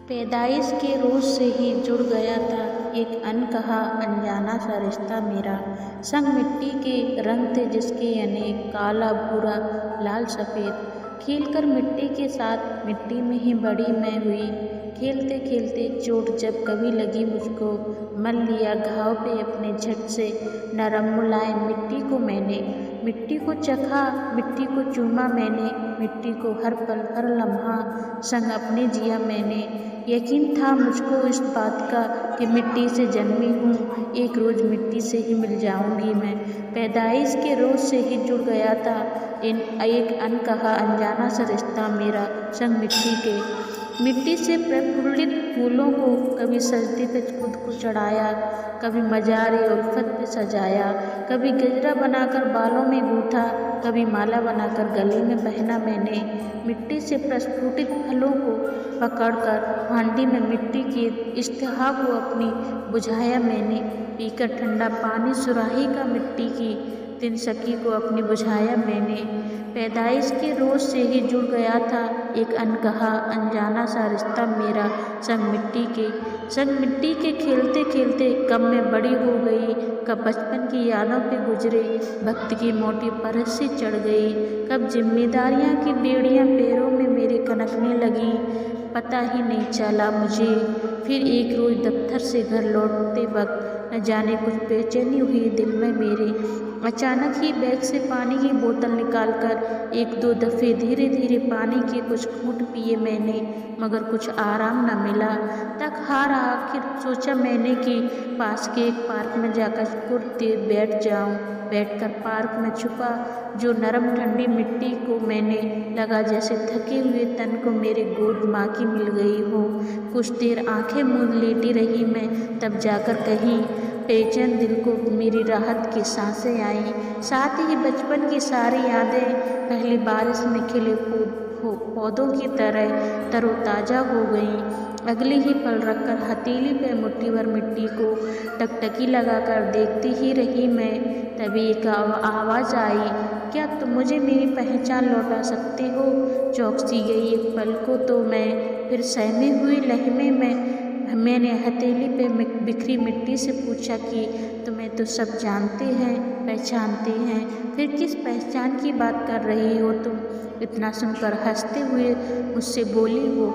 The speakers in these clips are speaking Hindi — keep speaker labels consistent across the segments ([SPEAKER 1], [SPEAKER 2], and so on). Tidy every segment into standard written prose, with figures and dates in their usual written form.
[SPEAKER 1] पैदाइश के रोज़ से ही जुड़ गया था एक अनकहा अनजाना सा रिश्ता मेरा। संग मिट्टी के रंग थे जिसके अनेक, काला भूरा लाल सफ़ेद। खेलकर मिट्टी के साथ मिट्टी में ही बड़ी मैं हुई। खेलते खेलते चोट जब कभी लगी मुझको, मल लिया घाव पे अपने झट से। नरम मुलायम मिट्टी को मैंने, मिट्टी को चखा, मिट्टी को चूमा मैंने। मिट्टी को हर पल हर लम्हा संग अपने जिया मैंने। यकीन था मुझको इस बात का कि मिट्टी से जन्मी हूँ, एक रोज़ मिट्टी से ही मिल जाऊँगी मैं। पैदाइश के रोज़ से ही जुड़ गया था एक अनकहा अनजाना सा रिश्ता मेरा संग मिट्टी के। मिट्टी से प्रफुल्लित फूलों को कभी सजदे पे खुद को चढ़ाया, कभी मज़ार उल्फत पे सजाया, कभी गजरा बनाकर बालों में गूँथा, कभी माला बनाकर गले में पहना मैंने। मिट्टी से प्रस्फुटित फलों को पकड़कर हांडी में मिट्टी की इश्तिहा को अपनी बुझाया मैंने। पीकर ठंडा पानी सुराही का मिट्टी की तिन सकी को अपनी बुझाया मैंने। पैदाइश के रोज़ से ही जुड़ गया था एक अनकहा अनजाना सा रिश्ता मेरा संग मिट्टी के। संग मिट्टी के खेलते खेलते कब मैं बड़ी हो गई, कब बचपन की यादों पे गुजरे वक्त की मोटी परत से चढ़ गई, कब जिम्मेदारियां की बेड़ियां पैरों में मेरे कनकने लगी, पता ही नहीं चला मुझे। फिर एक रोज़ दफ्तर से घर लौटते वक्त न जाने कुछ बेचैनी हुई दिल में मेरे। अचानक ही बैग से पानी की बोतल निकालकर एक दो दफ़े धीरे धीरे पानी के कुछ घूंट पिए मैंने, मगर कुछ आराम न मिला। तक हार आखिर सोचा मैंने कि पास के एक पार्क में जाकर कुछ देर बैठ जाऊं। बैठकर पार्क में छुपा जो नरम ठंडी मिट्टी को मैंने लगा जैसे थके हुए तन को मेरे गोद माँ की मिल गई हो। कुछ देर आंखें मूंद लेटी रही मैं, तब जाकर कहीं बेचैन दिल को मेरी राहत की सांसें आईं। साथ ही बचपन की सारी यादें पहली बारिश में खिले पौधों की तरह तरोताज़ा हो गईं। अगले ही पल रखकर हथेली पे मुट्ठी भर मिट्टी को टकटकी लगाकर देखती ही रही मैं। तभी एक आवाज़ आई, क्या तुम मुझे मेरी पहचान लौटा सकते हो? चौंक सी गई एक पल को तो मैं, फिर सहमे हुई लहमे में मैंने हथेली पे बिखरी मिट्टी से पूछा कि तुम्हें तो सब जानते हैं, पहचानते हैं, फिर किस पहचान की बात कर रही हो तुम? इतना सुनकर हंसते हुए मुझसे बोली वो,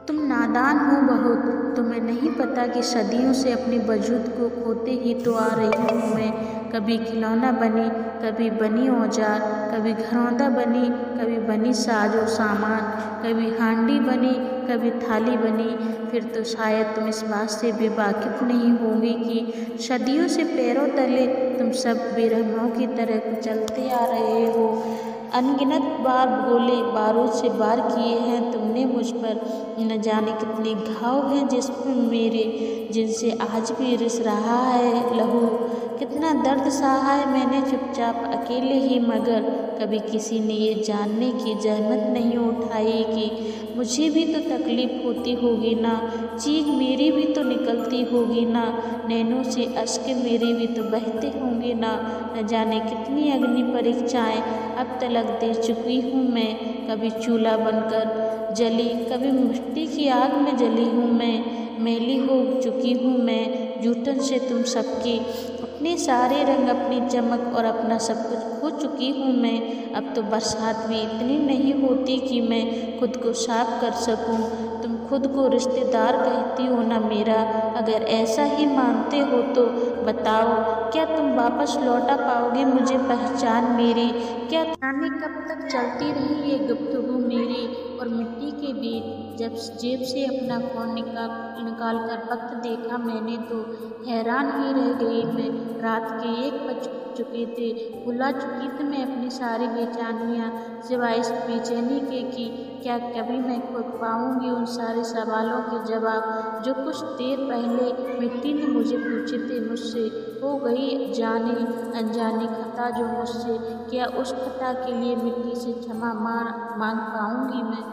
[SPEAKER 1] तुम नादान हो बहुत, तुम्हें नहीं पता कि सदियों से अपने वजूद को खोते ही तो आ रही हूँ मैं। कभी खिलौना बनी, कभी बनी औजार, कभी घरौंदा बनी, कभी बनी साजो सामान, कभी हांडी बनी, कभी थाली बनी। फिर तो शायद तुम इस बात से भी वाकिफ नहीं होंगी कि सदियों से पैरों तले तुम सब बेरहमों की तरह चलते आ रहे हो। अनगिनत बार गोले बारूद से वार किए हैं तुमने मुझ पर, न जाने कितने घाव हैं जिसमें मेरे, जिनसे आज भी रिस रहा है लहू। कितना दर्द सहा है मैंने चुपचाप अकेले ही, मगर कभी किसी ने ये जानने की जहमत नहीं उठाई कि मुझे भी तो तकलीफ़ होती होगी ना, चीख मेरी भी तो निकलती होगी ना, नैनों से अश्क मेरे भी तो बहते होंगे ना। न जाने कितनी अग्नि परीक्षाएं अब तलक दे चुकी हूँ मैं। कभी चूल्हा बनकर जली, कभी मिट्टी की आग में जली हूँ मैं। मैली हो चुकी हूँ मैं जूठन से तुम सबकी, अपने सारे रंग, अपनी चमक और अपना सब कुछ खो चुकी हूँ मैं। अब तो बरसात भी इतनी नहीं होती कि मैं खुद को साफ कर सकूँ। तुम खुद को रिश्तेदार कहती हो ना मेरा, अगर ऐसा ही मानते हो तो बताओ, क्या तुम वापस लौटा पाओगे मुझे पहचान मेरी? क्या जाने कब तक चलती रही ये गुफ्तगू मेरी और मिट्टी के बीच? जब जेब से अपना फ़ोन निकाल कर वक्त देखा मैंने तो हैरान ही रह गई मैं। रात के 1 बज चुके थे, भुला चुकी थी मैं अपनी सारी बेचैनियाँ, सिवाय इस बेचैनी के कि क्या कभी मैं खुद पाऊँगी उन सारे सवालों के जवाब जो कुछ देर पहले मिट्टी ने मुझे पूछे थे मुझसे। हो गई जाने अनजाने खता जो मुझसे, क्या उस खता के लिए मिट्टी से क्षमा मांग पाऊँगी मैं?